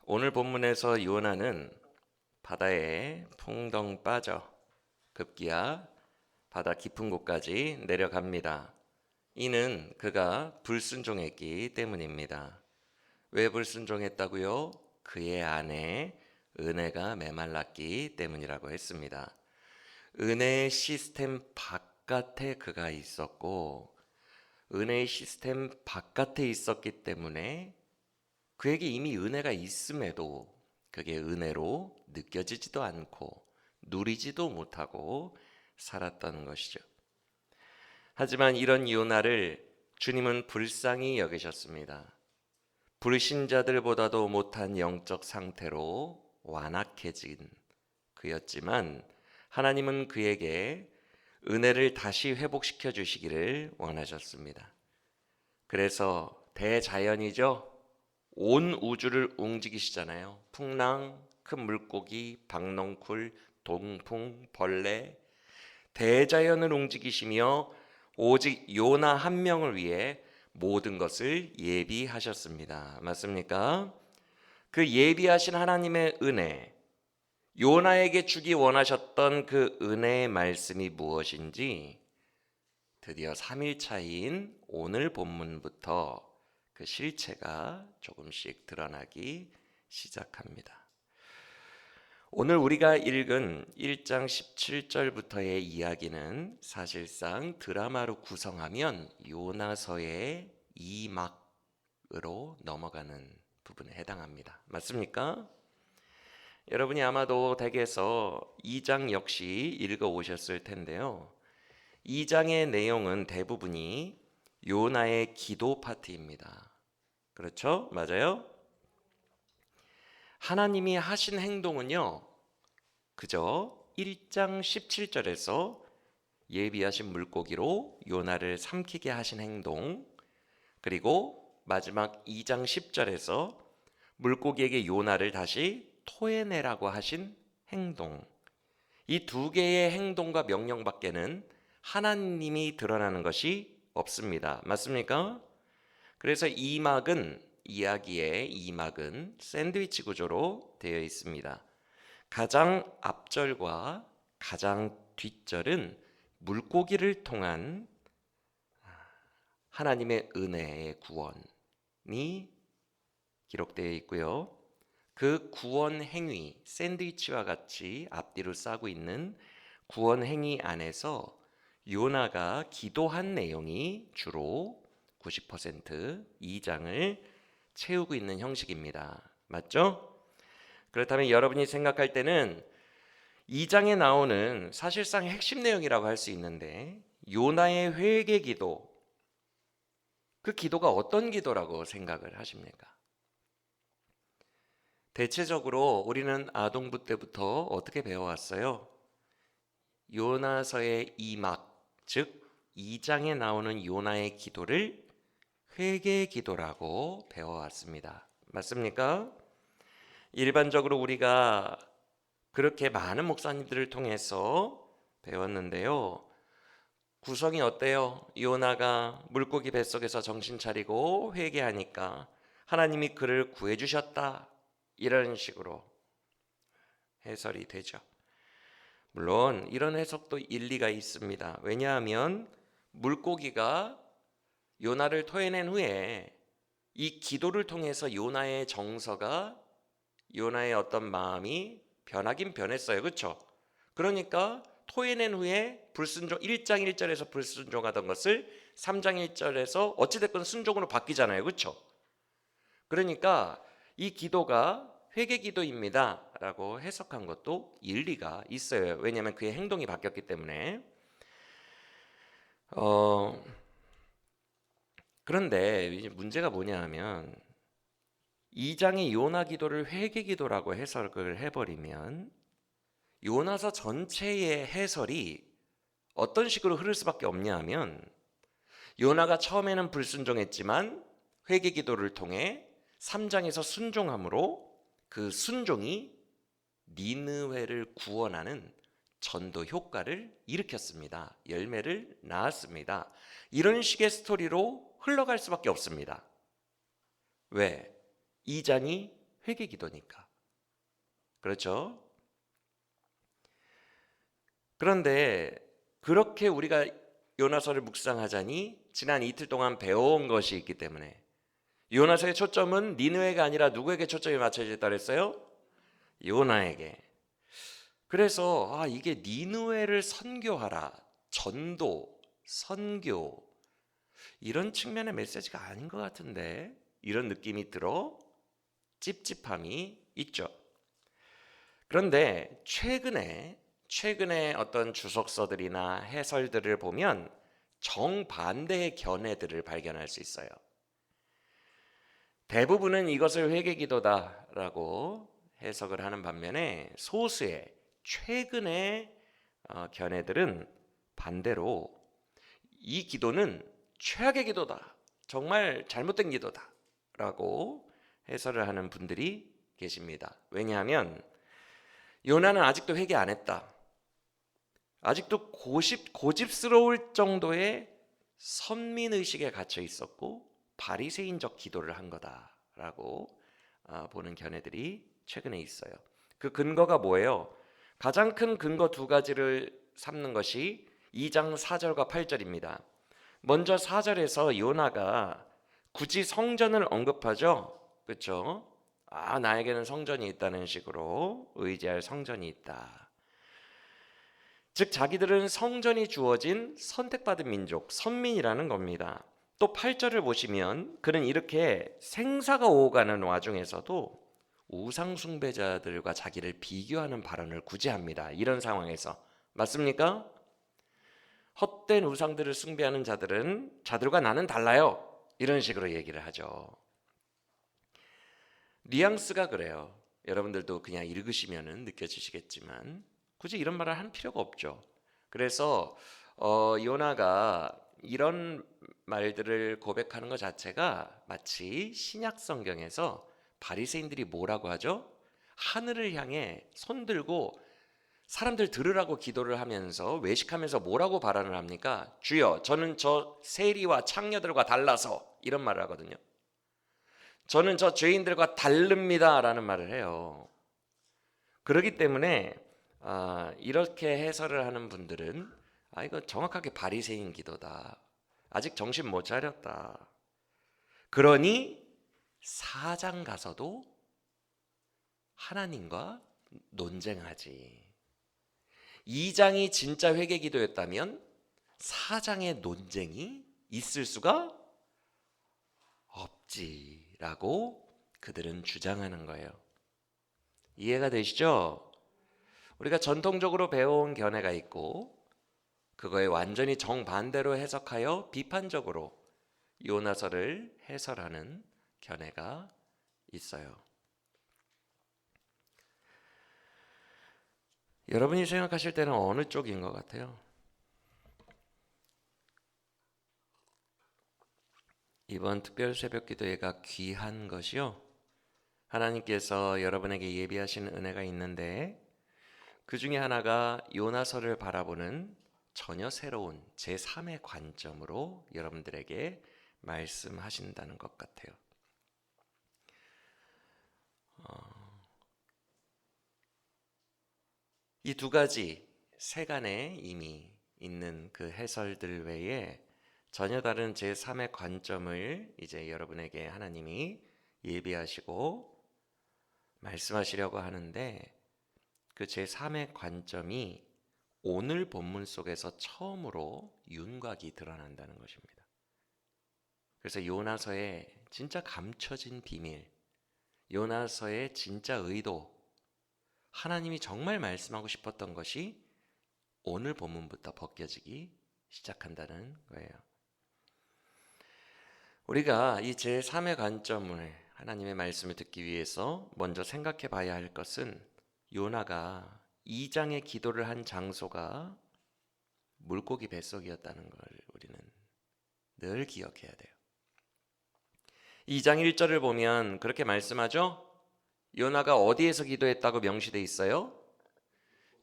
오늘 본문에서 요나는 바다에 풍덩 빠져 급기야 바다 깊은 곳까지 내려갑니다. 이는 그가 불순종했기 때문입니다. 왜 불순종했다고요? 그의 안에 은혜가 메말랐기 때문이라고 했습니다. 은혜의 시스템 바깥에 그가 있었고, 은혜의 시스템 바깥에 있었기 때문에 그에게 이미 은혜가 있음에도 그게 은혜로 느껴지지도 않고 누리지도 못하고 살았던 것이죠. 하지만 이런 요나를 주님은 불쌍히 여기셨습니다. 불신자들보다도 못한 영적 상태로 완악해진 그였지만 하나님은 그에게 은혜를 다시 회복시켜 주시기를 원하셨습니다. 그래서 대자연이죠. 온 우주를 움직이시잖아요. 풍랑, 큰 물고기, 박넝쿨, 동풍, 벌레, 대자연을 움직이시며 오직 요나 한 명을 위해 모든 것을 예비하셨습니다. 맞습니까? 그 예비하신 하나님의 은혜, 요나에게 주기 원하셨던 그 은혜의 말씀이 무엇인지 드디어 3일차인 오늘 본문부터 그 실체가 조금씩 드러나기 시작합니다. 오늘 우리가 읽은 1장 17절부터의 이야기는 사실상 드라마로 구성하면 요나서의 2막으로 넘어가는 부분에 해당합니다. 맞습니까? 여러분이 아마도 댁에서 2장 역시 읽어 오셨을 텐데요. 2장의 내용은 대부분이 요나의 기도 파트입니다. 그렇죠? 맞아요? 하나님이 하신 행동은요, 그저 1장 17절에서 예비하신 물고기로 요나를 삼키게 하신 행동, 그리고 마지막 2장 10절에서 물고기에게 요나를 다시 토해내라고 하신 행동, 이 두 개의 행동과 명령밖에는 하나님이 드러나는 것이 없습니다. 맞습니까? 그래서 이야기의 2막은 샌드위치 구조로 되어 있습니다. 가장 앞절과 가장 뒷절은 물고기를 통한 하나님의 은혜의 구원이 기록되어 있고요. 그 구원 행위, 샌드위치와 같이 앞뒤로 싸고 있는 구원 행위 안에서 요나가 기도한 내용이 주로 90% 2장을 채우고 있는 형식입니다. 맞죠? 그렇다면 여러분이 생각할 때는 2장에 나오는 사실상 핵심 내용이라고 할 수 있는데 요나의 회개 기도, 그 기도가 어떤 기도라고 생각을 하십니까? 대체적으로 우리는 아동부 때부터 어떻게 배워왔어요? 요나서의 2막, 즉 2장에 나오는 요나의 기도를 회개 기도라고 배워왔습니다. 맞습니까? 일반적으로 우리가 그렇게 많은 목사님들을 통해서 배웠는데요. 구성이 어때요? 요나가 물고기 뱃속에서 정신 차리고 회개하니까 하나님이 그를 구해주셨다. 이런 식으로 해설이 되죠. 물론 이런 해석도 일리가 있습니다. 왜냐하면 물고기가 요나를 토해낸 후에 이 기도를 통해서 요나의 정서가, 요나의 어떤 마음이 변하긴 변했어요. 그렇죠? 그러니까 토해낸 후에 불순종 1장 1절에서 불순종하던 것을 3장 1절에서 어찌됐건 순종으로 바뀌잖아요. 그렇죠? 그러니까 이 기도가 회개 기도입니다 라고 해석한 것도 일리가 있어요. 왜냐하면 그의 행동이 바뀌었기 때문에. 그런데 이제 문제가 뭐냐 하면 2장의 요나 기도를 회개 기도라고 해석을 해버리면 요나서 전체의 해설이 어떤 식으로 흐를 수밖에 없냐 하면 요나가 처음에는 불순종했지만 회개 기도를 통해 3장에서 순종함으로 그 순종이 니느웨를 구원하는 전도 효과를 일으켰습니다. 열매를 낳았습니다. 이런 식의 스토리로 흘러갈 수밖에 없습니다. 왜? 2장이 회개 기도니까. 그렇죠? 그런데 그렇게 우리가 요나서를 묵상하자니 지난 이틀 동안 배워온 것이 있기 때문에 요나서의 초점은 니느웨가 아니라 누구에게 초점이 맞춰져 있다 그랬어요? 요나에게. 그래서 이게 니느웨를 선교하라, 전도, 선교 이런 측면의 메시지가 아닌 것 같은데 이런 느낌이 들어 찝찝함이 있죠. 그런데 최근에 어떤 주석서들이나 해설들을 보면 정반대의 견해들을 발견할 수 있어요. 대부분은 이것을 회개기도다라고 해석을 하는 반면에 소수의 최근의 견해들은 반대로 이 기도는 최악의 기도다, 정말 잘못된 기도다라고 해설을 하는 분들이 계십니다. 왜냐하면 요나는 아직도 회개 안 했다. 아직도 고집스러울 정도의 선민의식에 갇혀 있었고 바리새인적 기도를 한 거다라고 보는 견해들이 최근에 있어요. 그 근거가 뭐예요? 가장 큰 근거 두 가지를 삼는 것이 2장 4절과 8절입니다. 먼저 4절에서 요나가 굳이 성전을 언급하죠. 그렇죠? 나에게는 성전이 있다는 식으로 의지할 성전이 있다. 즉 자기들은 성전이 주어진 선택받은 민족, 선민이라는 겁니다. 또 8절을 보시면 그는 이렇게 생사가 오가는 와중에서도 우상 숭배자들과 자기를 비교하는 발언을 굳이 합니다. 이런 상황에서 맞습니까? 헛된 우상들을 숭배하는 자들과 나는 달라요. 이런 식으로 얘기를 하죠. 뉘앙스가 그래요. 여러분들도 그냥 읽으시면 느껴지시겠지만 굳이 이런 말을 할 필요가 없죠. 그래서 요나가 이런 말들을 고백하는 것 자체가 마치 신약 성경에서 바리새인들이 뭐라고 하죠? 하늘을 향해 손 들고 사람들 들으라고 기도를 하면서 외식하면서 뭐라고 발언을 합니까? 주여, 저는 저 세리와 창녀들과 달라서 이런 말을 하거든요. 저는 저 죄인들과 다릅니다 라는 말을 해요. 그렇기 때문에 이렇게 해설을 하는 분들은 이거 정확하게 바리새인 기도다. 아직 정신 못 차렸다. 그러니 4장 가서도 하나님과 논쟁하지. 2장이 진짜 회개 기도였다면 4장의 논쟁이 있을 수가 없지라고 그들은 주장하는 거예요. 이해가 되시죠? 우리가 전통적으로 배워온 견해가 있고 그거에 완전히 정반대로 해석하여 비판적으로 요나서를 해설하는 견해가 있어요. 여러분이 생각하실 때는 어느 쪽인 것 같아요? 이번 특별 새벽 기도회가 귀한 것이요. 하나님께서 여러분에게 예비하신 은혜가 있는데 그 중에 하나가 요나서를 바라보는 전혀 새로운 제3의 관점으로 여러분들에게 말씀하신다는 것 같아요. 이 두 가지 세간에 이미 있는 그 해설들 외에 전혀 다른 제3의 관점을 이제 여러분에게 하나님이 예비하시고 말씀하시려고 하는데 그 제3의 관점이 오늘 본문 속에서 처음으로 윤곽이 드러난다는 것입니다. 그래서 요나서의 진짜 감춰진 비밀, 요나서의 진짜 의도, 하나님이 정말 말씀하고 싶었던 것이 오늘 본문부터 벗겨지기 시작한다는 거예요. 우리가 이 제3의 관점을 하나님의 말씀을 듣기 위해서 먼저 생각해 봐야 할 것은 요나가 2장의 기도를 한 장소가 물고기 뱃속이었다는 걸 우리는 늘 기억해야 돼요. 2장 1절을 보면 그렇게 말씀하죠. 요나가 어디에서 기도했다고 명시되어 있어요?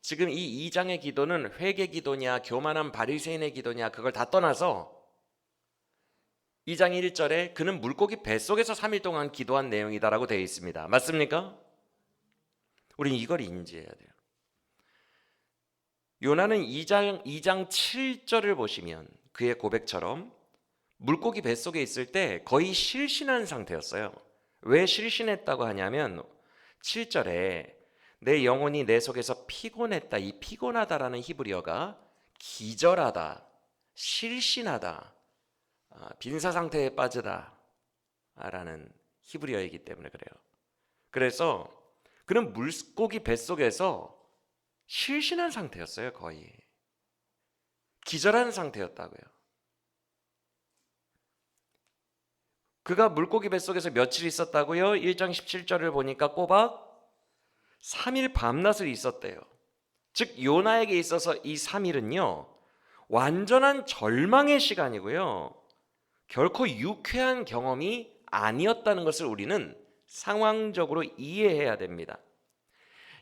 지금 이 2장의 기도는 회개 기도냐 교만한 바리새인의 기도냐 그걸 다 떠나서 2장 1절에 그는 물고기 뱃속에서 3일 동안 기도한 내용이다라고 되어 있습니다. 맞습니까? 우리는 이걸 인지해야 돼요. 요나는 2장 7절을 보시면 그의 고백처럼 물고기 뱃속에 있을 때 거의 실신한 상태였어요. 왜 실신했다고 하냐면 7절에 내 영혼이 내 속에서 피곤했다. 이 피곤하다라는 히브리어가 기절하다, 실신하다, 빈사 상태에 빠지다 라는 히브리어이기 때문에 그래요. 그래서 그는 물고기 뱃속에서 실신한 상태였어요. 거의 기절한 상태였다고요. 그가 물고기 뱃속에서 며칠 있었다고요? 1장 17절을 보니까 꼬박 3일 밤낮을 있었대요. 즉 요나에게 있어서 이 3일은요 완전한 절망의 시간이고요 결코 유쾌한 경험이 아니었다는 것을 우리는 상황적으로 이해해야 됩니다.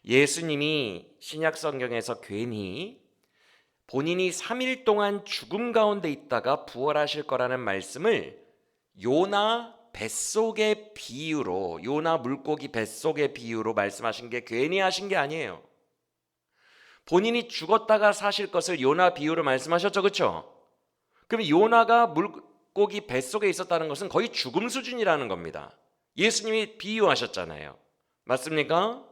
예수님이 신약 성경에서 괜히 본인이 3일 동안 죽음 가운데 있다가 부활하실 거라는 말씀을 요나 뱃속의 비유로, 요나 물고기 뱃속의 비유로 말씀하신 게 괜히 하신 게 아니에요. 본인이 죽었다가 사실 것을 요나 비유로 말씀하셨죠, 그렇죠? 그럼 요나가 물고기 뱃속에 있었다는 것은 거의 죽음 수준이라는 겁니다. 예수님이 비유하셨잖아요. 맞습니까?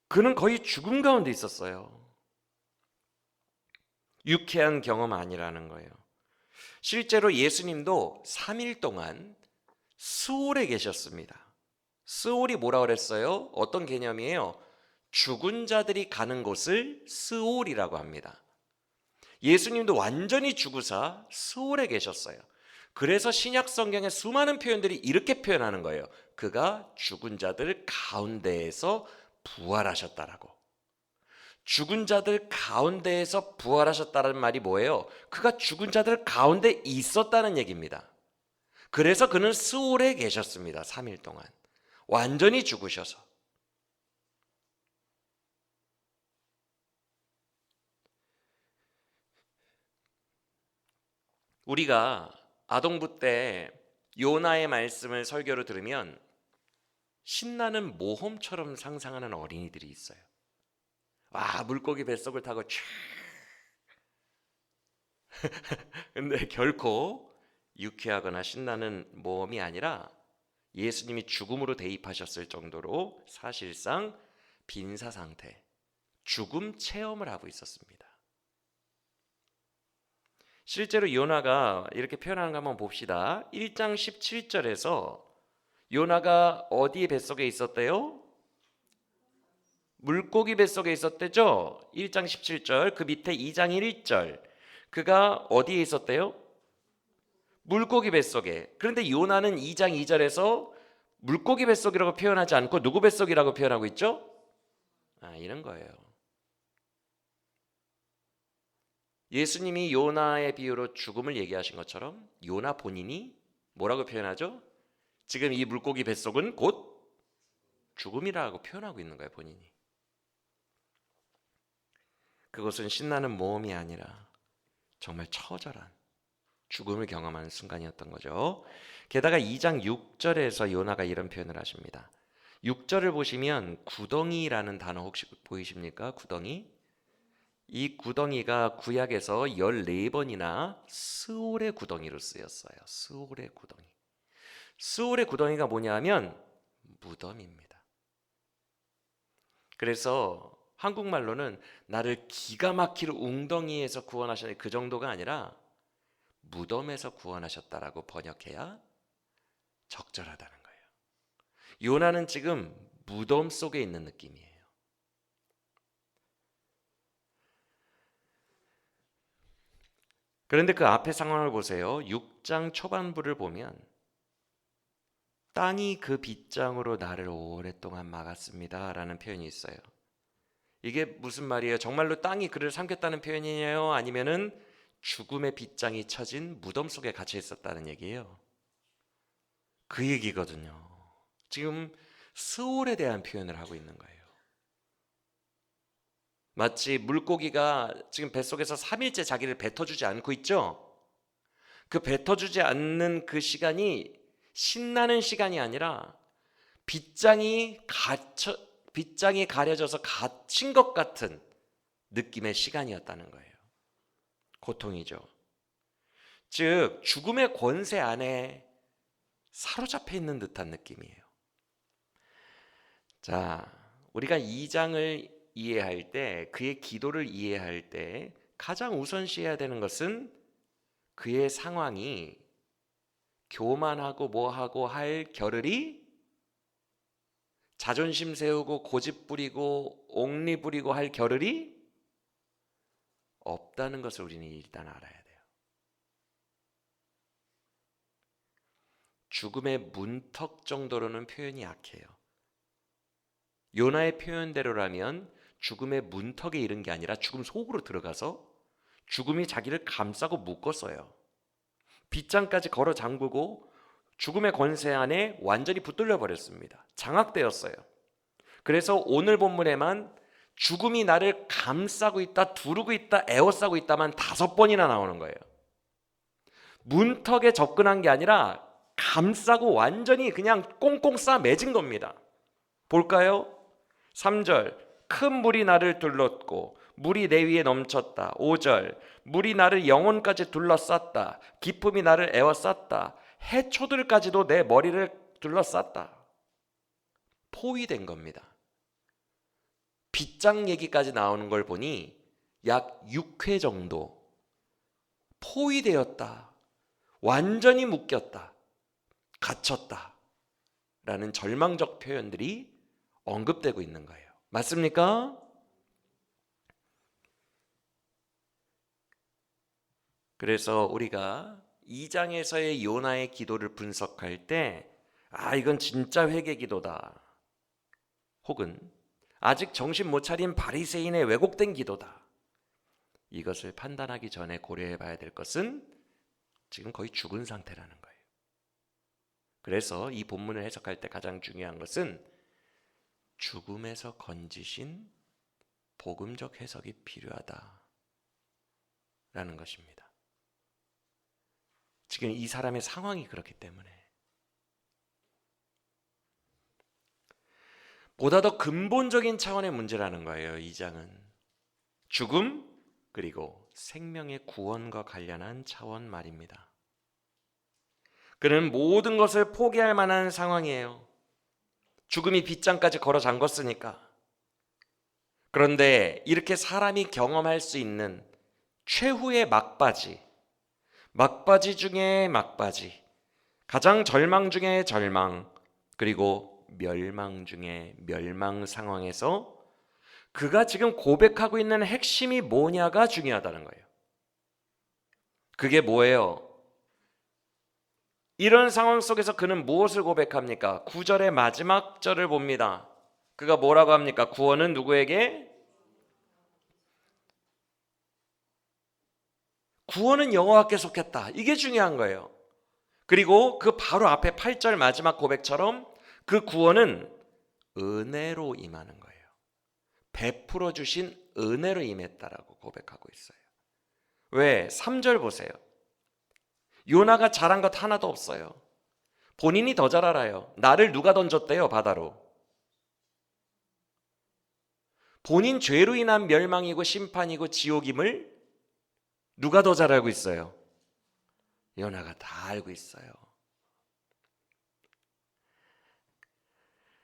그는 거의 죽음 가운데 있었어요. 유쾌한 경험 아니라는 거예요. 실제로 예수님도 3일 동안 스올에 계셨습니다. 스올이 뭐라 그랬어요? 어떤 개념이에요? 죽은 자들이 가는 곳을 스올이라고 합니다. 예수님도 완전히 죽으사 스올에 계셨어요. 그래서 신약 성경의 수많은 표현들이 이렇게 표현하는 거예요. 그가 죽은 자들 가운데에서 부활하셨다라고. 죽은 자들 가운데에서 부활하셨다는 말이 뭐예요? 그가 죽은 자들 가운데 있었다는 얘기입니다. 그래서 그는 스올에 계셨습니다. 3일 동안 완전히 죽으셔서. 우리가 아동부 때 요나의 말씀을 설교로 들으면 신나는 모험처럼 상상하는 어린이들이 있어요. 와, 물고기 뱃속을 타고 촤. 근데 결코 유쾌하거나 신나는 모험이 아니라 예수님이 죽음으로 대입하셨을 정도로 사실상 빈사 상태, 죽음 체험을 하고 있었습니다. 실제로 요나가 이렇게 표현하는 거 한번 봅시다. 1장 17절에서 요나가 어디 뱃속에 있었대요? 물고기 뱃속에 있었대죠. 1장 17절, 그 밑에 2장 1절. 그가 어디에 있었대요? 물고기 뱃속에. 그런데 요나는 2장 2절에서 물고기 뱃속이라고 표현하지 않고 누구 뱃속이라고 표현하고 있죠? 이런 거예요. 예수님이 요나의 비유로 죽음을 얘기하신 것처럼 요나 본인이 뭐라고 표현하죠? 지금 이 물고기 뱃속은 곧 죽음이라고 표현하고 있는 거예요, 본인이. 그것은 신나는 모험이 아니라 정말 처절한 죽음을 경험하는 순간이었던 거죠. 게다가 2장 6절에서 요나가 이런 표현을 하십니다. 6절을 보시면 구덩이라는 단어 혹시 보이십니까? 구덩이. 이 구덩이가 구약에서 14번이나 스올의 구덩이로 쓰였어요. 스올의 구덩이. 스올의 구덩이가 뭐냐면 무덤입니다. 그래서 한국말로는 나를 기가 막힐 웅덩이에서 구원하셨네, 그 정도가 아니라 무덤에서 구원하셨다라고 번역해야 적절하다는 거예요. 요나는 지금 무덤 속에 있는 느낌이에요. 그런데 그 앞에 상황을 보세요. 6장 초반부를 보면 땅이 그 빗장으로 나를 오랫동안 막았습니다 라는 표현이 있어요. 이게 무슨 말이에요? 정말로 땅이 그를 삼켰다는 표현이에요? 아니면은 죽음의 빗장이 쳐진 무덤 속에 갇혀 있었다는 얘기예요? 그 얘기거든요. 지금 스올에 대한 표현을 하고 있는 거예요. 마치 물고기가 지금 뱃속에서 3일째 자기를 뱉어주지 않고 있죠? 그 뱉어주지 않는 그 시간이 신나는 시간이 아니라 빗장이 가려져서 갇힌 것 같은 느낌의 시간이었다는 거예요. 고통이죠. 즉 죽음의 권세 안에 사로잡혀 있는 듯한 느낌이에요. 자, 우리가 이 장을 이해할 때, 그의 기도를 이해할 때 가장 우선시해야 되는 것은 그의 상황이 교만하고 뭐하고 할 겨를이, 자존심 세우고 고집 부리고 옥리 부리고 할 겨를이 없다는 것을 우리는 일단 알아야 돼요. 죽음의 문턱 정도로는 표현이 약해요. 요나의 표현대로라면 죽음의 문턱에 이른 게 아니라 죽음 속으로 들어가서 죽음이 자기를 감싸고 묶었어요. 빗장까지 걸어 잠그고 죽음의 권세 안에 완전히 붙들려 버렸습니다. 장악되었어요. 그래서 오늘 본문에만 죽음이 나를 감싸고 있다, 두르고 있다, 에워싸고 있다만 5번이나 나오는 거예요. 문턱에 접근한 게 아니라 감싸고 완전히 그냥 꽁꽁 싸 매진 겁니다. 볼까요? 3절, 큰 물이 나를 둘렀고 물이 내 위에 넘쳤다. 5절, 물이 나를 영혼까지 둘러쌌다. 기품이 나를 에워쌌다. 해초들까지도 내 머리를 둘러쌌다. 포위된 겁니다. 빗장 얘기까지 나오는 걸 보니 약 6회 정도 포위되었다, 완전히 묶였다, 갇혔다 라는 절망적 표현들이 언급되고 있는 거예요. 맞습니까? 그래서 우리가 2장에서의 요나의 기도를 분석할 때 이건 진짜 회개 기도다, 혹은 아직 정신 못 차린 바리새인의 왜곡된 기도다, 이것을 판단하기 전에 고려해 봐야 될 것은 지금 거의 죽은 상태라는 거예요. 그래서 이 본문을 해석할 때 가장 중요한 것은 죽음에서 건지신 복음적 해석이 필요하다라는 것입니다. 지금 이 사람의 상황이 그렇기 때문에. 보다 더 근본적인 차원의 문제라는 거예요. 이 장은 죽음 그리고 생명의 구원과 관련한 차원 말입니다. 그는 모든 것을 포기할 만한 상황이에요. 죽음이 빗장까지 걸어 잠궜으니까. 그런데 이렇게 사람이 경험할 수 있는 최후의 막바지 중에 막바지, 가장 절망 중에 절망, 그리고 멸망 중에 멸망 상황에서 그가 지금 고백하고 있는 핵심이 뭐냐가 중요하다는 거예요. 그게 뭐예요? 이런 상황 속에서 그는 무엇을 고백합니까? 9절의 마지막 절을 봅니다. 그가 뭐라고 합니까? 구원은 누구에게? 구원은 여호와께 속했다. 이게 중요한 거예요. 그리고 그 바로 앞에 8절 마지막 고백처럼 그 구원은 은혜로 임하는 거예요. 베풀어 주신 은혜로 임했다라고 고백하고 있어요. 왜? 3절 보세요. 요나가 잘한 것 하나도 없어요. 본인이 더 잘 알아요. 나를 누가 던졌대요, 바다로. 본인 죄로 인한 멸망이고 심판이고 지옥임을 누가 더 잘 알고 있어요? 요나가 다 알고 있어요.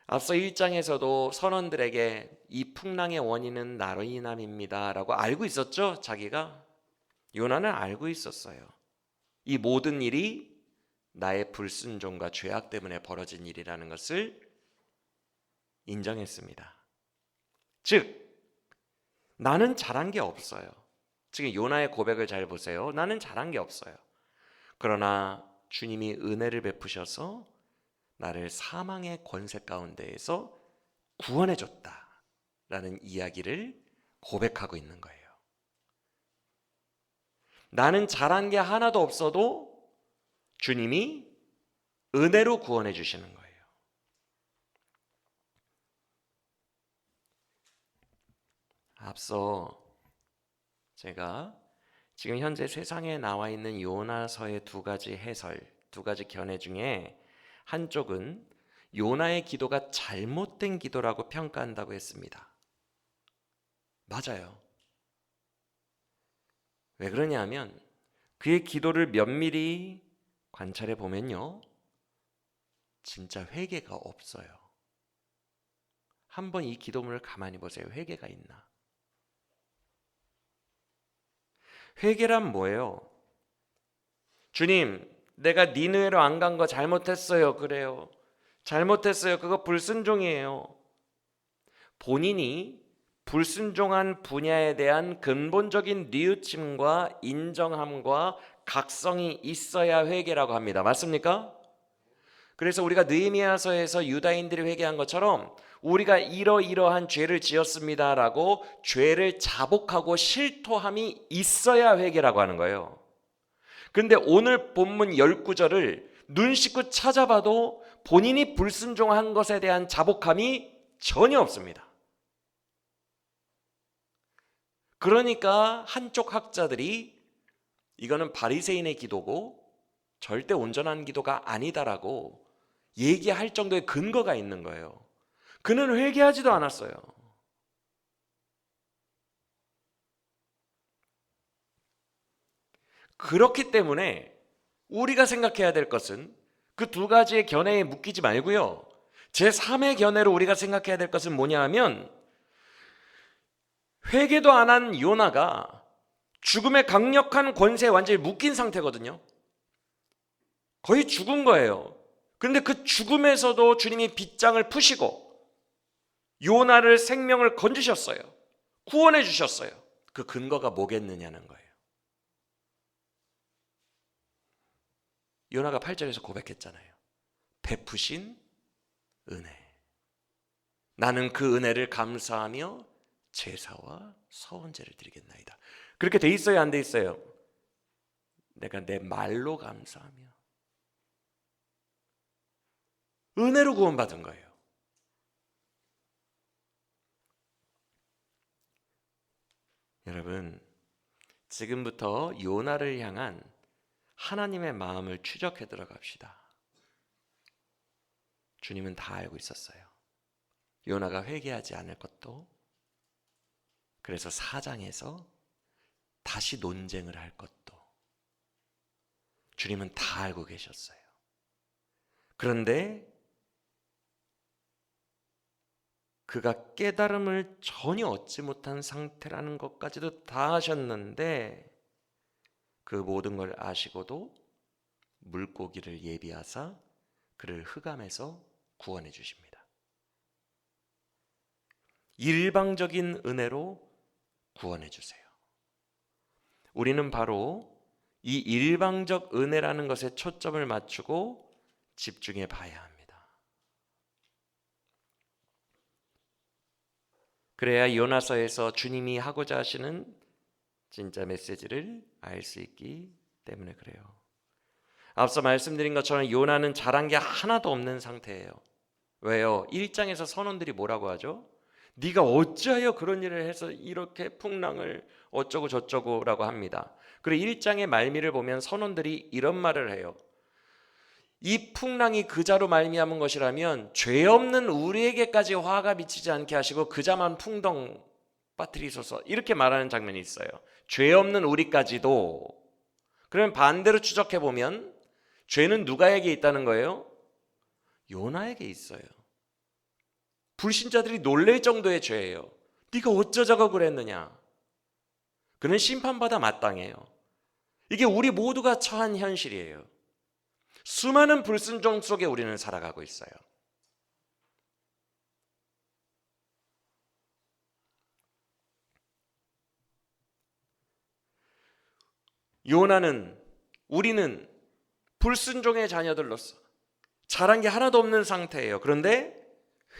앞서 1장에서도 선원들에게 이 풍랑의 원인은 나로 인함입니다 라고 알고 있었죠, 자기가? 요나는 알고 있었어요. 이 모든 일이 나의 불순종과 죄악 때문에 벌어진 일이라는 것을 인정했습니다. 즉, 나는 잘한 게 없어요. 지금 요나의 고백을 잘 보세요. 나는 잘한 게 없어요. 그러나 주님이 은혜를 베푸셔서 나를 사망의 권세 가운데에서 구원해 줬다라는 이야기를 고백하고 있는 거예요. 나는 잘한 게 하나도 없어도 주님이 은혜로 구원해 주시는 거예요. 앞서 제가 지금 현재 세상에 나와 있는 요나서의 두 가지 해설, 두 가지 견해 중에 한쪽은 요나의 기도가 잘못된 기도라고 평가한다고 했습니다. 맞아요. 왜 그러냐면 그의 기도를 면밀히 관찰해 보면요, 진짜 회개가 없어요. 한번 이 기도문을 가만히 보세요. 회개가 있나? 회개란 뭐예요? 주님, 내가 니느웨로 안 간 거 잘못했어요. 그래요. 잘못했어요. 그거 불순종이에요. 본인이 불순종한 분야에 대한 근본적인 뉘우침과 인정함과 각성이 있어야 회개라고 합니다. 맞습니까? 그래서 우리가 느헤미야서에서 유다인들이 회개한 것처럼 우리가 이러이러한 죄를 지었습니다라고 죄를 자복하고 실토함이 있어야 회개라고 하는 거예요. 근데 오늘 본문 19절을 눈 씻고 찾아봐도 본인이 불순종한 것에 대한 자복함이 전혀 없습니다. 그러니까 한쪽 학자들이 이거는 바리새인의 기도고 절대 온전한 기도가 아니다라고 얘기할 정도의 근거가 있는 거예요. 그는 회개하지도 않았어요. 그렇기 때문에 우리가 생각해야 될 것은 그 두 가지의 견해에 묶이지 말고요, 제3의 견해로 우리가 생각해야 될 것은 뭐냐 하면, 회개도 안 한 요나가 죽음의 강력한 권세에 완전히 묶인 상태거든요. 거의 죽은 거예요. 그런데 그 죽음에서도 주님이 빗장을 푸시고 요나를 생명을 건지셨어요. 구원해 주셨어요. 그 근거가 뭐겠느냐는 거예요. 요나가 8절에서 고백했잖아요. 베푸신 은혜. 나는 그 은혜를 감사하며 제사와 서원제를 드리겠나이다. 그렇게 돼 있어요, 안 돼 있어요? 내가 내 말로 감사하며. 은혜로 구원받은 거예요. 여러분, 지금부터 요나를 향한 하나님의 마음을 추적해 들어갑시다. 주님은 다 알고 있었어요. 요나가 회개하지 않을 것도, 그래서 4장에서 다시 논쟁을 할 것도 주님은 다 알고 계셨어요. 그런데 그가 깨달음을 전혀 얻지 못한 상태라는 것까지도 다 아셨는데, 그 모든 걸 아시고도 물고기를 예비하사 그를 흑암에서 구원해 주십니다. 일방적인 은혜로 구원해 주세요. 우리는 바로 이 일방적 은혜라는 것에 초점을 맞추고 집중해 봐야 합니다. 그래야 요나서에서 주님이 하고자 하시는 진짜 메시지를 알 수 있기 때문에 그래요. 앞서 말씀드린 것처럼 요나는 잘한 게 하나도 없는 상태예요. 왜요? 1장에서 선원들이 뭐라고 하죠? 네가 어찌하여 그런 일을 해서 이렇게 풍랑을 어쩌고 저쩌고라고 합니다. 그리고 1장의 말미를 보면 선원들이 이런 말을 해요. 이 풍랑이 그자로 말미암은 것이라면 죄 없는 우리에게까지 화가 미치지 않게 하시고 그자만 풍덩 빠뜨리소서, 이렇게 말하는 장면이 있어요. 죄 없는 우리까지도. 그러면 반대로 추적해 보면 죄는 누가에게 있다는 거예요? 요나에게 있어요. 불신자들이 놀랄 정도의 죄예요. 네가 어쩌자고 그랬느냐. 그는 심판받아 마땅해요. 이게 우리 모두가 처한 현실이에요. 수많은 불순종 속에 우리는 살아가고 있어요. 요나는, 우리는 불순종의 자녀들로서 잘한 게 하나도 없는 상태예요. 그런데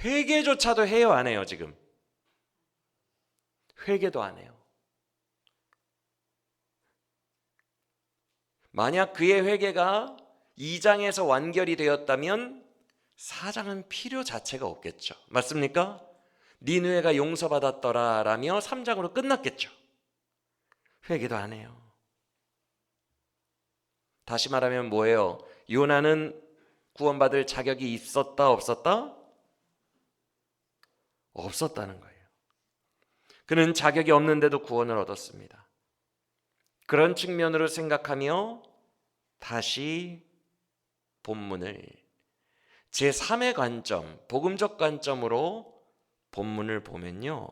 회개조차도 해요, 안 해요? 지금 회개도 안 해요. 만약 그의 회개가 2장에서 완결이 되었다면 4장은 필요 자체가 없겠죠. 맞습니까? 니느웨가 용서받았더라 라며 3장으로 끝났겠죠. 회개도 안 해요. 다시 말하면 뭐예요? 요나는 구원받을 자격이 있었다, 없었다? 없었다는 거예요. 그는 자격이 없는데도 구원을 얻었습니다. 그런 측면으로 생각하며 다시 본문을 제3의 관점, 복음적 관점으로 본문을 보면요,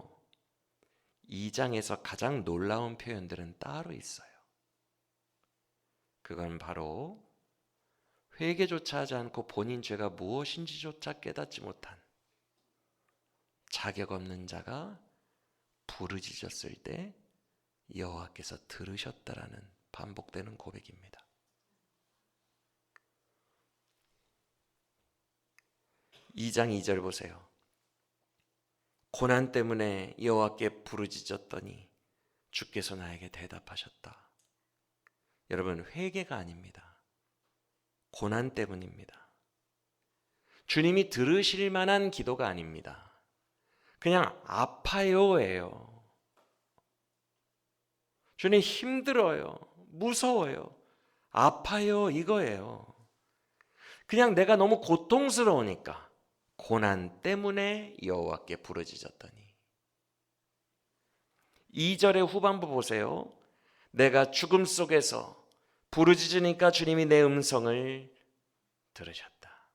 2장에서 가장 놀라운 표현들은 따로 있어요. 그건 바로 회개조차 하지 않고 본인 죄가 무엇인지조차 깨닫지 못한 자격 없는 자가 부르짖었을 때 여호와께서 들으셨다라는 반복되는 고백입니다. 2장 2절 보세요. 고난 때문에 여호와께 부르짖었더니 주께서 나에게 대답하셨다. 여러분, 회개가 아닙니다. 고난 때문입니다. 주님이 들으실 만한 기도가 아닙니다. 그냥 아파요예요. 주님 힘들어요. 무서워요. 아파요 이거예요. 그냥 내가 너무 고통스러우니까 고난 때문에 여호와께 부르짖었더니. 2절의 후반부 보세요. 내가 죽음 속에서 부르짖으니까 주님이 내 음성을 들으셨다.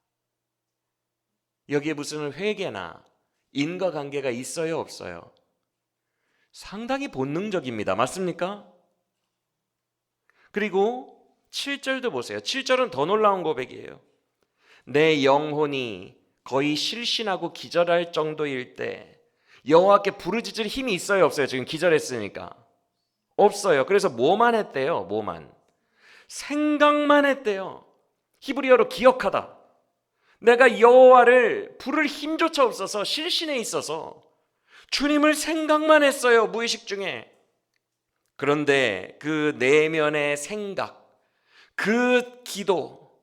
여기에 무슨 회개나 인과관계가 있어요, 없어요? 상당히 본능적입니다. 맞습니까? 그리고 7절도 보세요. 7절은 더 놀라운 고백이에요. 내 영혼이 거의 실신하고 기절할 정도일 때 여호와께 부르짖을 힘이 있어요, 없어요? 지금 기절했으니까 없어요. 그래서 뭐만 했대요? 뭐만? 생각만 했대요. 히브리어로 기억하다. 내가 여호와를 부를 힘조차 없어서 실신에 있어서 주님을 생각만 했어요, 무의식 중에. 그런데 그 내면의 생각, 그 기도,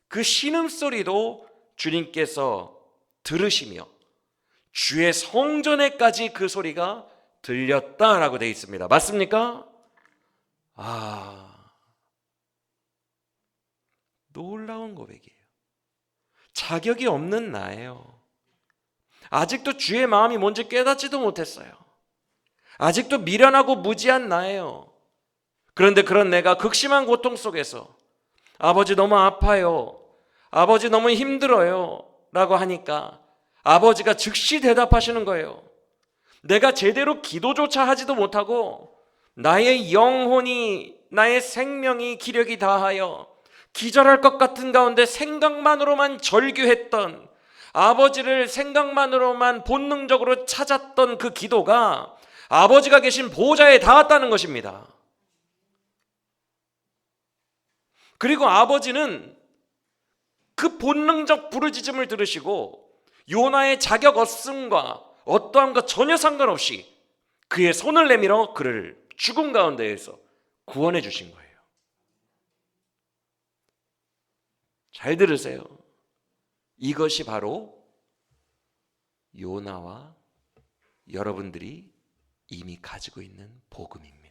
그 신음소리도 주님께서 들으시며 주의 성전에까지 그 소리가 들렸다라고 되어 있습니다. 맞습니까? 놀라운 고백이에요. 자격이 없는 나예요. 아직도 주의 마음이 뭔지 깨닫지도 못했어요. 아직도 미련하고 무지한 나예요. 그런데 그런 내가 극심한 고통 속에서 아버지 너무 아파요, 아버지 너무 힘들어요 라고 하니까 아버지가 즉시 대답하시는 거예요. 내가 제대로 기도조차 하지도 못하고 나의 영혼이, 나의 생명이 기력이 다하여 기절할 것 같은 가운데 생각만으로만 절규했던, 아버지를 생각만으로만 본능적으로 찾았던 그 기도가 아버지가 계신 보좌에 닿았다는 것입니다. 그리고 아버지는 그 본능적 부르짖음을 들으시고 요나의 자격 없음과 어떠함과 전혀 상관없이 그의 손을 내밀어 그를 죽음 가운데에서 구원해 주신 거예요. 잘 들으세요. 이것이 바로 요나와 여러분들이 이미 가지고 있는 복음입니다.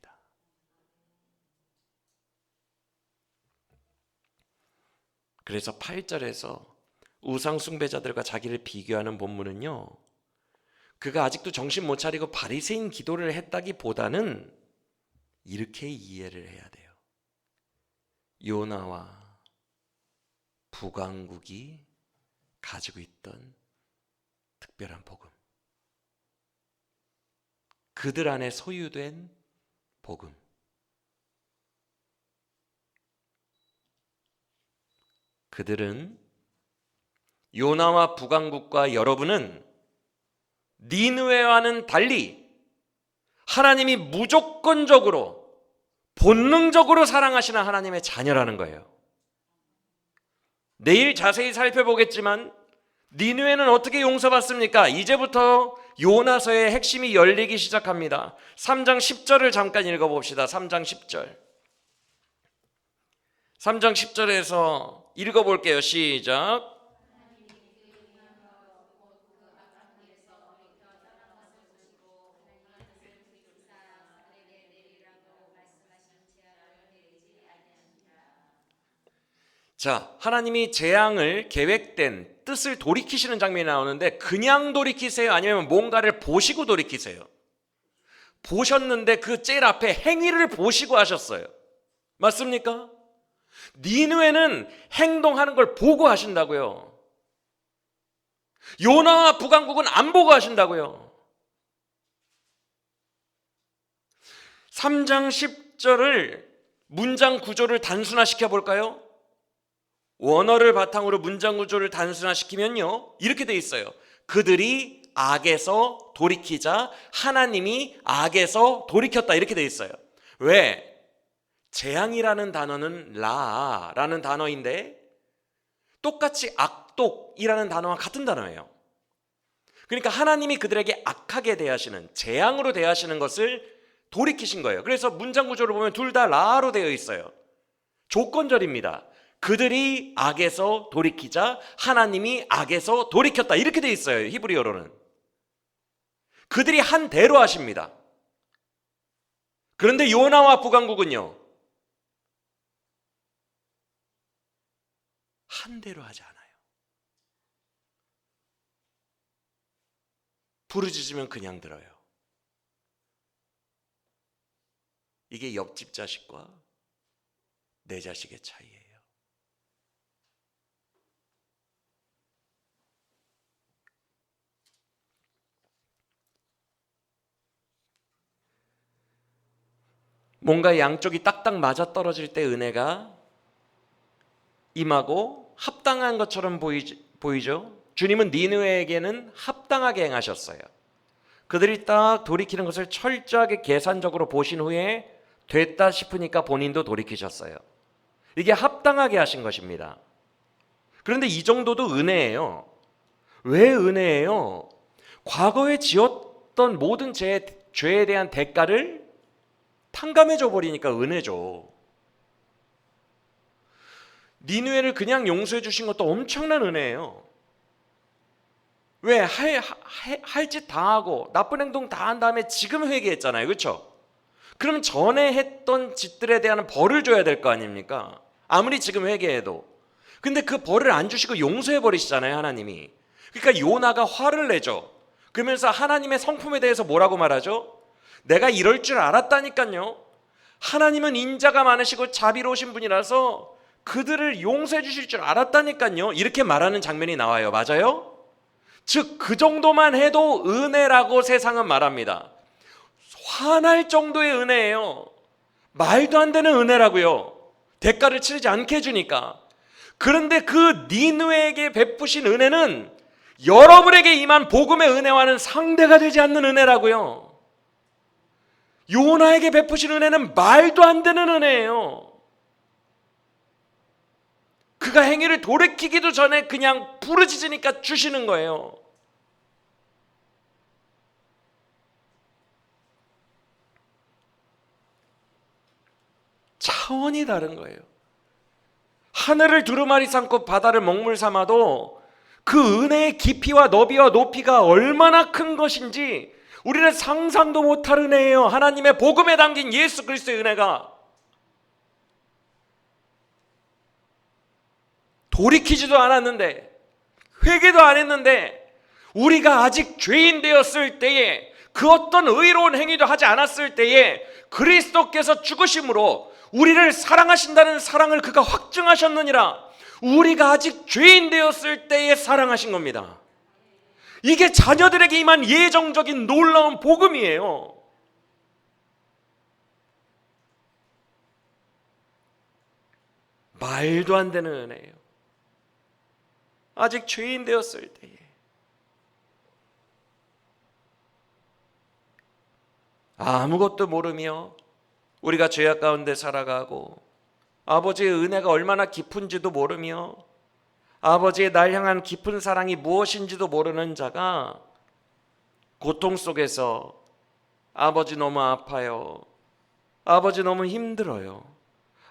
그래서 8절에서 우상 숭배자들과 자기를 비교하는 본문은요, 그가 아직도 정신 못 차리고 바리새인 기도를 했다기보다는 이렇게 이해를 해야 돼요. 요나와 북왕국이 가지고 있던 특별한 복음, 그들 안에 소유된 복음, 그들은, 요나와 북왕국과 여러분은 니느웨와는 달리 하나님이 무조건적으로 본능적으로 사랑하시는 하나님의 자녀라는 거예요. 내일 자세히 살펴보겠지만 니느웨는 어떻게 용서받습니까? 이제부터 요나서의 핵심이 열리기 시작합니다. 3장 10절을 잠깐 읽어봅시다. 3장 10절. 3장 10절에서 읽어볼게요. 시작. 자, 하나님이 재앙을 계획된 뜻을 돌이키시는 장면이 나오는데 그냥 돌이키세요? 아니면 뭔가를 보시고 돌이키세요? 보셨는데 그 제일 앞에 행위를 보시고 하셨어요. 맞습니까? 니느웨는 행동하는 걸 보고 하신다고요. 요나와 북왕국은 안 보고 하신다고요. 3장 10절을 문장 구조를 단순화시켜 볼까요? 원어를 바탕으로 문장 구조를 단순화시키면요, 이렇게 돼 있어요. 그들이 악에서 돌이키자 하나님이 악에서 돌이켰다, 이렇게 돼 있어요. 왜? 재앙이라는 단어는 라라는 단어인데 똑같이 악독이라는 단어와 같은 단어예요. 그러니까 하나님이 그들에게 악하게 대하시는, 재앙으로 대하시는 것을 돌이키신 거예요. 그래서 문장 구조를 보면 둘 다 라로 되어 있어요. 조건절입니다. 그들이 악에서 돌이키자 하나님이 악에서 돌이켰다, 이렇게 되어 있어요. 히브리어로는. 그들이 한 대로 하십니다. 그런데 요나와 북왕국은요, 한 대로 하지 않아요. 부르짖으면 그냥 들어요. 이게 옆집 자식과 내 자식의 차이예요. 뭔가 양쪽이 딱딱 맞아떨어질 때 은혜가 임하고 합당한 것처럼 보이죠? 주님은 니느웨에게는 합당하게 행하셨어요. 그들이 딱 돌이키는 것을 철저하게 계산적으로 보신 후에 됐다 싶으니까 본인도 돌이키셨어요. 이게 합당하게 하신 것입니다. 그런데 이 정도도 은혜예요. 왜 은혜예요? 과거에 지었던 모든 죄에 대한 대가를 탕감해줘 버리니까 은혜죠. 니느웨를 그냥 용서해 주신 것도 엄청난 은혜예요. 왜? 할 짓 다 하고 나쁜 행동 다 한 다음에 지금 회개했잖아요. 그렇죠? 그럼 전에 했던 짓들에 대한 벌을 줘야 될 거 아닙니까? 아무리 지금 회개해도. 근데 그 벌을 안 주시고 용서해 버리시잖아요, 하나님이. 그러니까 요나가 화를 내죠. 그러면서 하나님의 성품에 대해서 뭐라고 말하죠? 내가 이럴 줄 알았다니까요. 하나님은 인자가 많으시고 자비로우신 분이라서 그들을 용서해 주실 줄 알았다니까요. 이렇게 말하는 장면이 나와요. 맞아요? 즉 그 정도만 해도 은혜라고 세상은 말합니다. 화날 정도의 은혜예요. 말도 안 되는 은혜라고요. 대가를 치르지 않게 해주니까. 그런데 그 니느웨에게 베푸신 은혜는 여러분에게 임한 복음의 은혜와는 상대가 되지 않는 은혜라고요. 요나에게 베푸신 은혜는 말도 안 되는 은혜예요. 그가 행위를 돌이키기도 전에 그냥 부르짖으니까 주시는 거예요. 차원이 다른 거예요. 하늘을 두루마리 삼고 바다를 먹물 삼아도 그 은혜의 깊이와 너비와 높이가 얼마나 큰 것인지 우리는 상상도 못할 은혜예요. 하나님의 복음에 담긴 예수 그리스도의 은혜가. 돌이키지도 않았는데, 회개도 안 했는데, 우리가 아직 죄인 되었을 때에, 그 어떤 의로운 행위도 하지 않았을 때에 그리스도께서 죽으심으로 우리를 사랑하신다는 사랑을 그가 확증하셨느니라. 우리가 아직 죄인 되었을 때에 사랑하신 겁니다. 이게 자녀들에게 임한 예정적인 놀라운 복음이에요. 말도 안 되는 은혜예요. 아직 죄인 되었을 때에. 아무것도 모르며 우리가 죄악 가운데 살아가고 아버지의 은혜가 얼마나 깊은지도 모르며 아버지의 날 향한 깊은 사랑이 무엇인지도 모르는 자가 고통 속에서 아버지 너무 아파요, 아버지 너무 힘들어요,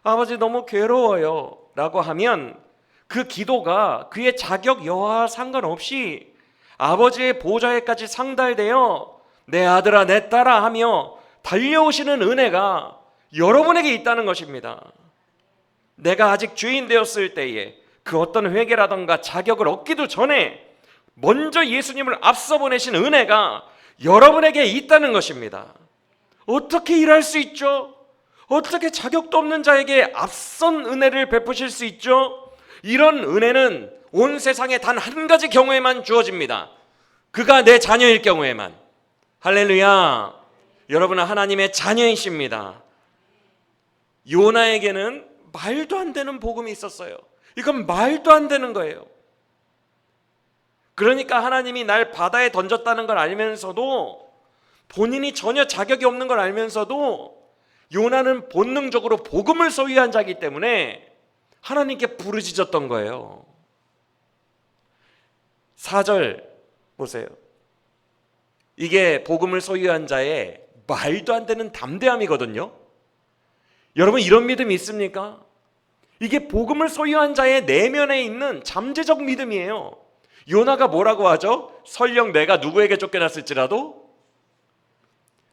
아버지 너무 괴로워요 라고 하면 그 기도가 그의 자격 여하와 상관없이 아버지의 보좌에까지 상달되어 내 아들아 내 딸아 하며 달려오시는 은혜가 여러분에게 있다는 것입니다. 내가 아직 죄인 되었을 때에 그 어떤 회개라던가 자격을 얻기도 전에 먼저 예수님을 앞서 보내신 은혜가 여러분에게 있다는 것입니다. 어떻게 일할 수 있죠? 어떻게 자격도 없는 자에게 앞선 은혜를 베푸실 수 있죠? 이런 은혜는 온 세상에 단 한 가지 경우에만 주어집니다. 그가 내 자녀일 경우에만. 할렐루야. 여러분은 하나님의 자녀이십니다. 요나에게는 말도 안 되는 복음이 있었어요. 이건 말도 안 되는 거예요. 그러니까 하나님이 날 바다에 던졌다는 걸 알면서도, 본인이 전혀 자격이 없는 걸 알면서도 요나는 본능적으로 복음을 소유한 자이기 때문에 하나님께 부르짖었던 거예요. 4절 보세요. 이게 복음을 소유한 자의 말도 안 되는 담대함이거든요. 여러분, 이런 믿음이 있습니까? 이게 복음을 소유한 자의 내면에 있는 잠재적 믿음이에요. 요나가 뭐라고 하죠? 설령 내가 누구에게 쫓겨났을지라도?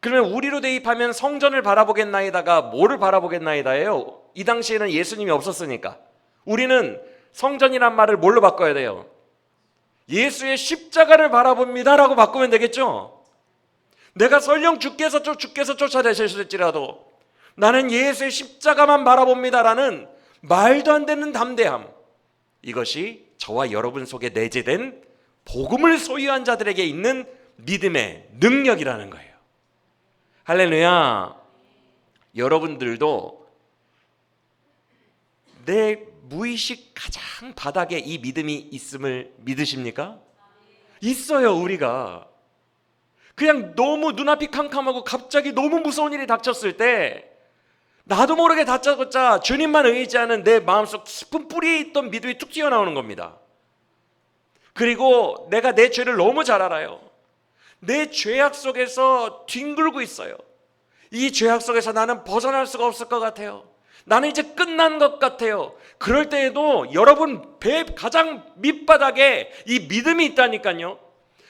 그러면 우리로 대입하면 성전을 바라보겠나이다가 뭐를 바라보겠나이다예요. 이 당시에는 예수님이 없었으니까. 우리는 성전이란 말을 뭘로 바꿔야 돼요? 예수의 십자가를 바라봅니다 라고 바꾸면 되겠죠. 내가 설령 주께서 쫓아내실지라도 나는 예수의 십자가만 바라봅니다 라는 말도 안 되는 담대함, 이것이 저와 여러분 속에 내재된 복음을 소유한 자들에게 있는 믿음의 능력이라는 거예요. 할렐루야. 여러분들도 내 무의식 가장 바닥에 이 믿음이 있음을 믿으십니까? 있어요. 우리가 그냥 너무 눈앞이 캄캄하고 갑자기 너무 무서운 일이 닥쳤을 때 나도 모르게 다짜고짜 주님만 의지하는 내 마음속 깊은 뿌리에 있던 믿음이 툭 튀어나오는 겁니다. 그리고 내가 내 죄를 너무 잘 알아요. 내 죄악 속에서 뒹굴고 있어요. 이 죄악 속에서 나는 벗어날 수가 없을 것 같아요. 나는 이제 끝난 것 같아요. 그럴 때에도 여러분 배 가장 밑바닥에 이 믿음이 있다니까요.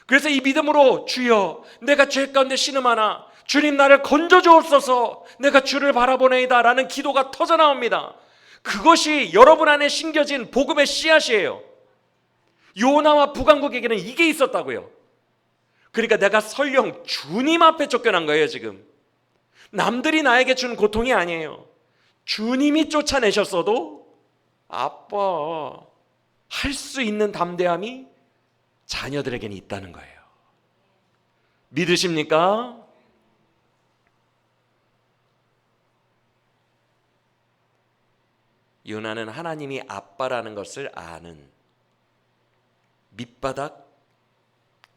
그래서 이 믿음으로 주여 내가 죄 가운데 신음하나 주님 나를 건져주옵소서, 내가 주를 바라보네이다 라는 기도가 터져나옵니다. 그것이 여러분 안에 심겨진 복음의 씨앗이에요. 요나와 북왕국에게는 이게 있었다고요. 그러니까 내가 설령 주님 앞에 쫓겨난 거예요. 지금 남들이 나에게 준 고통이 아니에요. 주님이 쫓아내셨어도 아빠 할 수 있는 담대함이 자녀들에게는 있다는 거예요. 믿으십니까? 요나는 하나님이 아빠라는 것을 아는 밑바닥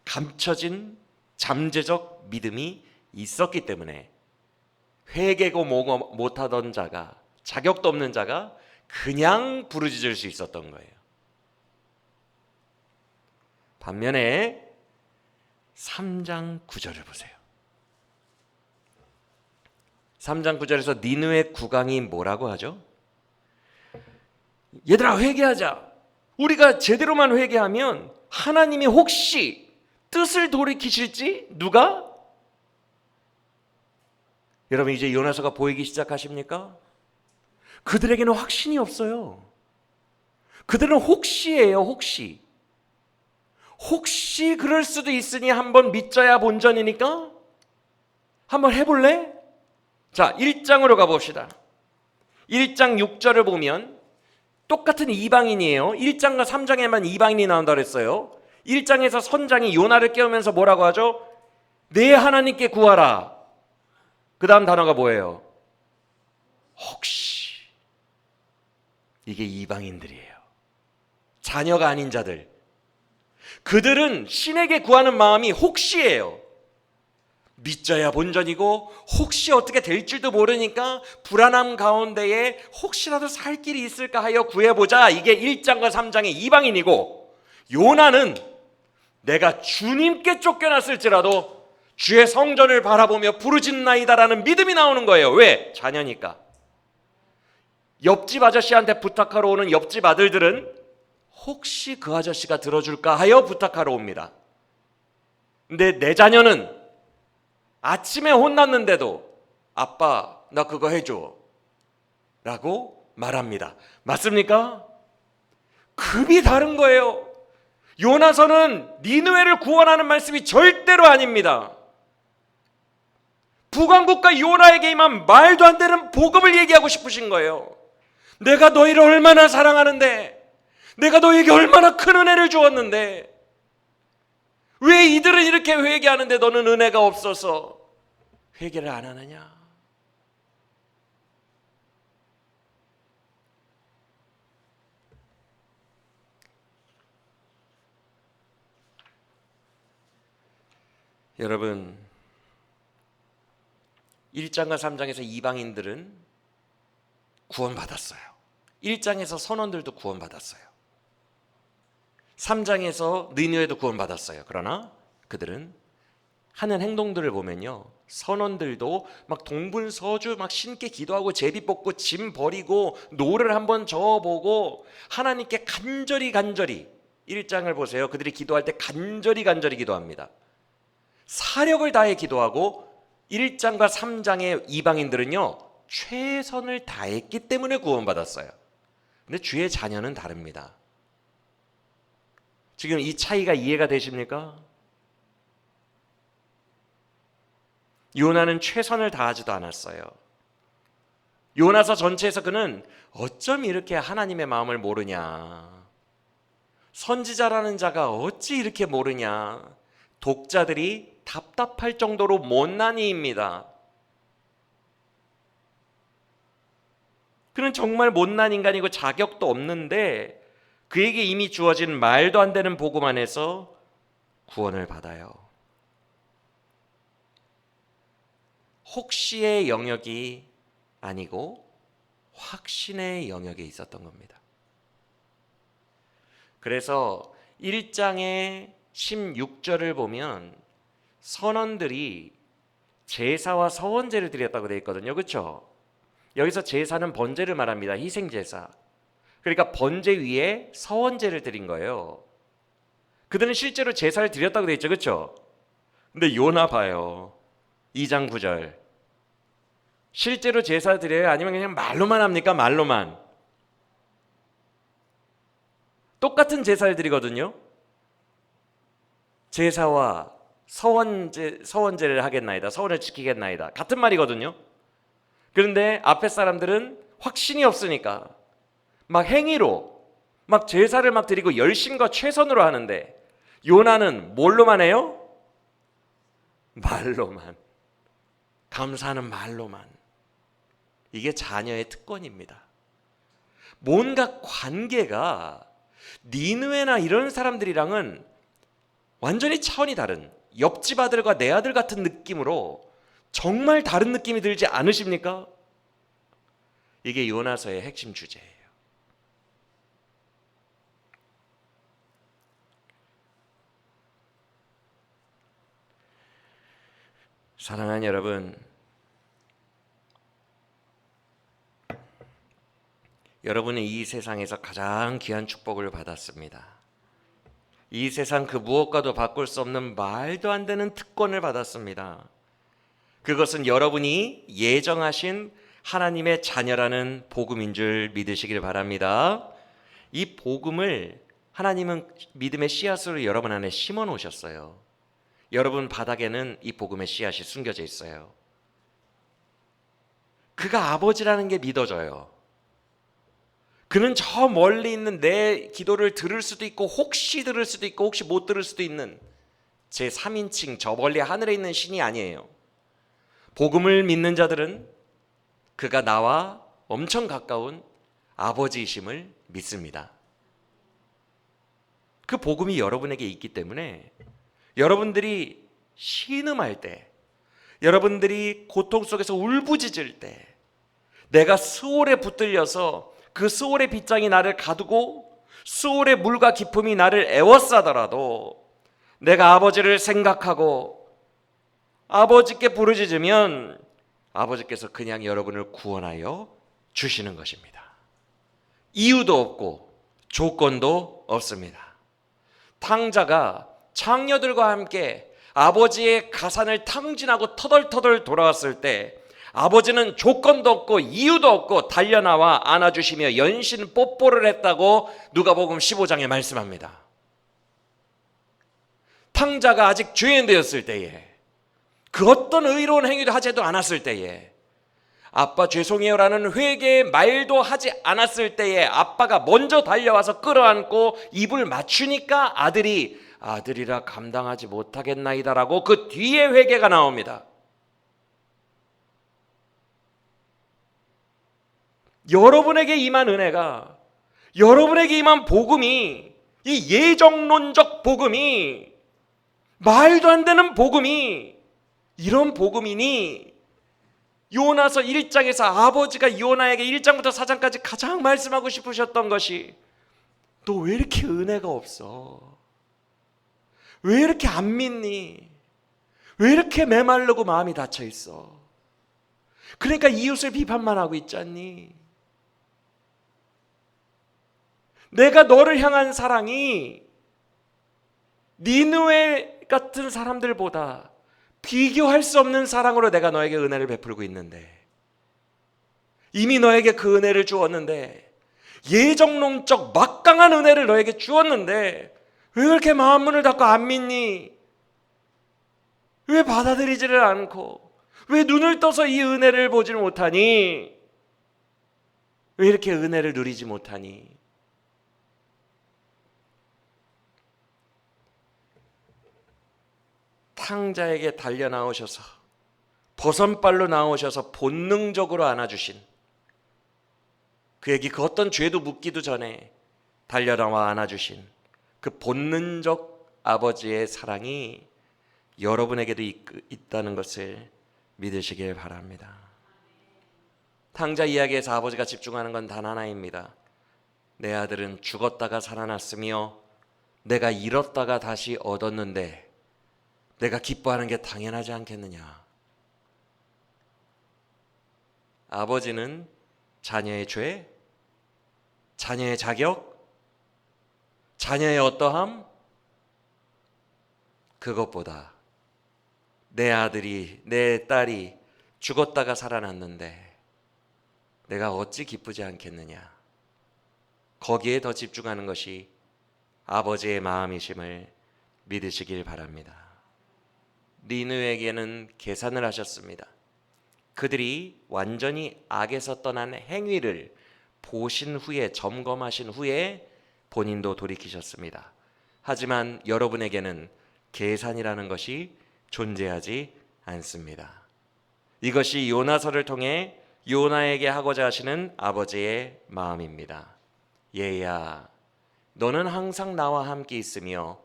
감춰진 잠재적 믿음이 있었기 때문에 회개고 뭐고 못하던 자가, 자격도 없는 자가 그냥 부르짖을 수 있었던 거예요. 반면에 3장 9절을 보세요. 3장 9절에서 니느웨 국왕이 뭐라고 하죠? 얘들아 회개하자. 우리가 제대로만 회개하면 하나님이 혹시 뜻을 돌이키실지 누가? 여러분 이제 요나서가 보이기 시작하십니까? 그들에게는 확신이 없어요. 그들은 혹시예요. 혹시 그럴 수도 있으니 한번 믿자야 본전이니까 한번 해볼래? 자 1장으로 가봅시다. 1장 6절을 보면 똑같은 이방인이에요. 1장과 3장에만 이방인이 나온다 그랬어요. 1장에서 선장이 요나를 깨우면서 뭐라고 하죠? 내 하나님께 구하라. 그 다음 단어가 뭐예요? 혹시. 이게 이방인들이에요. 자녀가 아닌 자들. 그들은 신에게 구하는 마음이 혹시예요. 믿자야 본전이고 혹시 어떻게 될지도 모르니까 불안함 가운데에 혹시라도 살 길이 있을까 하여 구해보자. 이게 1장과 3장의 이방인이고, 요나는 내가 주님께 쫓겨났을지라도 주의 성전을 바라보며 부르짖나이다라는 믿음이 나오는 거예요. 왜? 자녀니까. 옆집 아저씨한테 부탁하러 오는 옆집 아들들은 혹시 그 아저씨가 들어줄까 하여 부탁하러 옵니다. 근데 내 자녀는 아침에 혼났는데도 아빠 나 그거 해줘 라고 말합니다. 맞습니까? 급이 다른 거예요. 요나서는 니느웨를 구원하는 말씀이 절대로 아닙니다. 북왕국과 요나에게 임한 말도 안 되는 복음을 얘기하고 싶으신 거예요. 내가 너희를 얼마나 사랑하는데, 내가 너희에게 얼마나 큰 은혜를 주었는데, 왜 이들은 이렇게 회개하는데 너는 은혜가 없어서 회개를 안 하느냐? 여러분, 1장과 3장에서 이방인들은 구원받았어요. 1장에서 선원들도 구원받았어요. 3장에서 느느웨도 구원받았어요. 그러나 그들은 하는 행동들을 보면요, 선원들도 막 동분서주 막 신께 기도하고 제비 뽑고 짐 버리고 노를 한번 저어보고 하나님께 간절히 1장을 보세요. 그들이 기도할 때 간절히 기도합니다. 사력을 다해 기도하고 1장과 3장의 이방인들은요, 최선을 다했기 때문에 구원받았어요. 근데 주의 자녀는 다릅니다. 지금 이 차이가 이해가 되십니까? 요나는 최선을 다하지도 않았어요. 요나서 전체에서 그는 어쩜 이렇게 하나님의 마음을 모르냐, 선지자라는 자가 어찌 이렇게 모르냐, 독자들이 답답할 정도로 못난이입니다. 그는 정말 못난 인간이고 자격도 없는데 그에게 이미 주어진 말도 안 되는 복음 안에서 구원을 받아요. 혹시의 영역이 아니고 확신의 영역에 있었던 겁니다. 그래서 1장의 16절을 보면 선원들이 제사와 서원제를 드렸다고 되어 있거든요. 그렇죠? 여기서 제사는 번제를 말합니다. 희생제사. 그러니까 번제 위에 서원제를 드린 거예요. 그들은 실제로 제사를 드렸다고 되어 있죠. 그렇죠? 근데 요나 봐요. 2장 9절. 실제로 제사 드려요? 아니면 그냥 말로만 합니까? 말로만. 똑같은 제사를 드리거든요. 제사와 서원제를 하겠나이다. 서원을 지키겠나이다. 같은 말이거든요. 그런데 앞에 사람들은 확신이 없으니까 막 행위로 막 제사를 막 드리고 열심과 최선으로 하는데, 요나는 뭘로만 해요? 말로만. 감사하는 말로만. 이게 자녀의 특권입니다. 뭔가 관계가 니느웨나 이런 사람들이랑은 완전히 차원이 다른, 옆집 아들과 내 아들 같은 느낌으로 정말 다른 느낌이 들지 않으십니까? 이게 요나서의 핵심 주제예요. 사랑하는 여러분, 여러분은 이 세상에서 가장 귀한 축복을 받았습니다. 이 세상 그 무엇과도 바꿀 수 없는 말도 안 되는 특권을 받았습니다. 그것은 여러분이 예정하신 하나님의 자녀라는 복음인 줄 믿으시길 바랍니다. 이 복음을 하나님은 믿음의 씨앗으로 여러분 안에 심어 놓으셨어요. 여러분 바닥에는 이 복음의 씨앗이 숨겨져 있어요. 그가 아버지라는 게 믿어져요. 그는 저 멀리 있는 내 기도를 들을 수도 있고, 혹시 들을 수도 있고, 혹시 못 들을 수도 있는 제 3인칭 저 멀리 하늘에 있는 신이 아니에요. 복음을 믿는 자들은 그가 나와 엄청 가까운 아버지이심을 믿습니다. 그 복음이 여러분에게 있기 때문에 여러분들이 신음할 때, 여러분들이 고통 속에서 울부짖을 때, 내가 스올에 붙들려서 그 스올의 빗장이 나를 가두고 스올의 물과 기품이 나를 애워싸더라도 내가 아버지를 생각하고 아버지께 부르짖으면 아버지께서 그냥 여러분을 구원하여 주시는 것입니다. 이유도 없고 조건도 없습니다. 탕자가 창녀들과 함께 아버지의 가산을 탕진하고 터덜터덜 돌아왔을 때 아버지는 조건도 없고 이유도 없고 달려나와 안아주시며 연신 뽀뽀를 했다고 누가복음 15장에 말씀합니다. 탕자가 아직 죄인 되었을 때에, 그 어떤 의로운 행위도 하지도 않았을 때에, 아빠 죄송해요라는 회개의 말도 하지 않았을 때에 아빠가 먼저 달려와서 끌어안고 입을 맞추니까 아들이 아들이라 감당하지 못하겠나이다라고 그 뒤에 회개가 나옵니다. 여러분에게 임한 은혜가, 여러분에게 임한 복음이, 이 예정론적 복음이, 말도 안 되는 복음이 이런 복음이니, 요나서 1장에서 아버지가 요나에게 1장부터 4장까지 가장 말씀하고 싶으셨던 것이, 너 왜 이렇게 은혜가 없어? 왜 이렇게 안 믿니? 왜 이렇게 메마르고 마음이 닫혀 있어? 그러니까 이웃을 비판만 하고 있잖니? 내가 너를 향한 사랑이 니느웨 같은 사람들보다 비교할 수 없는 사랑으로 내가 너에게 은혜를 베풀고 있는데, 이미 너에게 그 은혜를 주었는데, 예정론적 막강한 은혜를 너에게 주었는데 왜 그렇게 마음 문을 닫고 안 믿니? 왜 받아들이지를 않고, 왜 눈을 떠서 이 은혜를 보지 못하니? 왜 이렇게 은혜를 누리지 못하니? 탕자에게 달려 나오셔서, 버선발로 나오셔서 본능적으로 안아주신, 그에게 그 어떤 죄도 묻기도 전에 달려나와 안아주신 그 본능적 아버지의 사랑이 여러분에게도 있다는 것을 믿으시길 바랍니다. 탕자 이야기에서 아버지가 집중하는 건 단 하나입니다. 내 아들은 죽었다가 살아났으며 내가 잃었다가 다시 얻었는데 내가 기뻐하는 게 당연하지 않겠느냐. 아버지는 자녀의 죄, 자녀의 자격, 자녀의 어떠함, 그것보다 내 아들이, 내 딸이 죽었다가 살아났는데 내가 어찌 기쁘지 않겠느냐. 거기에 더 집중하는 것이 아버지의 마음이심을 믿으시길 바랍니다. 니느웨에게는 계산을 하셨습니다. 그들이 완전히 악에서 떠난 행위를 보신 후에, 점검하신 후에 본인도 돌이키셨습니다. 하지만 여러분에게는 계산이라는 것이 존재하지 않습니다. 이것이 요나서를 통해 요나에게 하고자 하시는 아버지의 마음입니다. 얘야, 너는 항상 나와 함께 있으며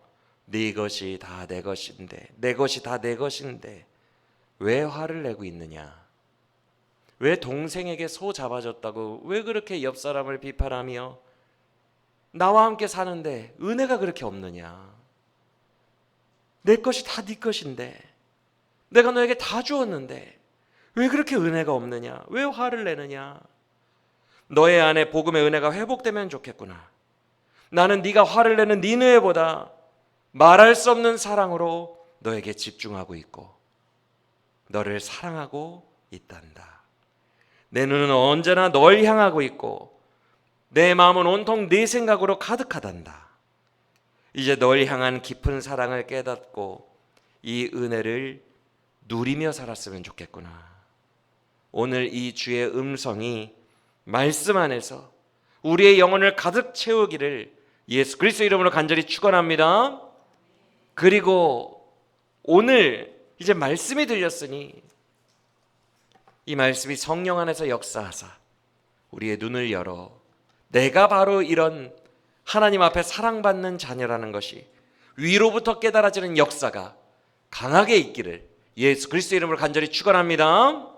네 것이 다 내 것인데, 내 것이 다 내 것인데 왜 화를 내고 있느냐? 왜 동생에게 소 잡아줬다고 왜 그렇게 옆 사람을 비판하며 나와 함께 사는데 은혜가 그렇게 없느냐? 내 것이 다 네 것인데, 내가 너에게 다 주었는데 왜 그렇게 은혜가 없느냐? 왜 화를 내느냐? 너의 안에 복음의 은혜가 회복되면 좋겠구나. 나는 네가 화를 내는 니느웨보다 말할 수 없는 사랑으로 너에게 집중하고 있고 너를 사랑하고 있단다. 내 눈은 언제나 널 향하고 있고 내 마음은 온통 네 생각으로 가득하단다. 이제 널 향한 깊은 사랑을 깨닫고 이 은혜를 누리며 살았으면 좋겠구나. 오늘 이 주의 음성이 말씀 안에서 우리의 영혼을 가득 채우기를 예수 그리스도 이름으로 간절히 축원합니다. 그리고 오늘 이제 말씀이 들렸으니 이 말씀이 성령 안에서 역사하사 우리의 눈을 열어 내가 바로 이런 하나님 앞에 사랑받는 자녀라는 것이 위로부터 깨달아지는 역사가 강하게 있기를 예수 그리스도 이름으로 간절히 축원합니다.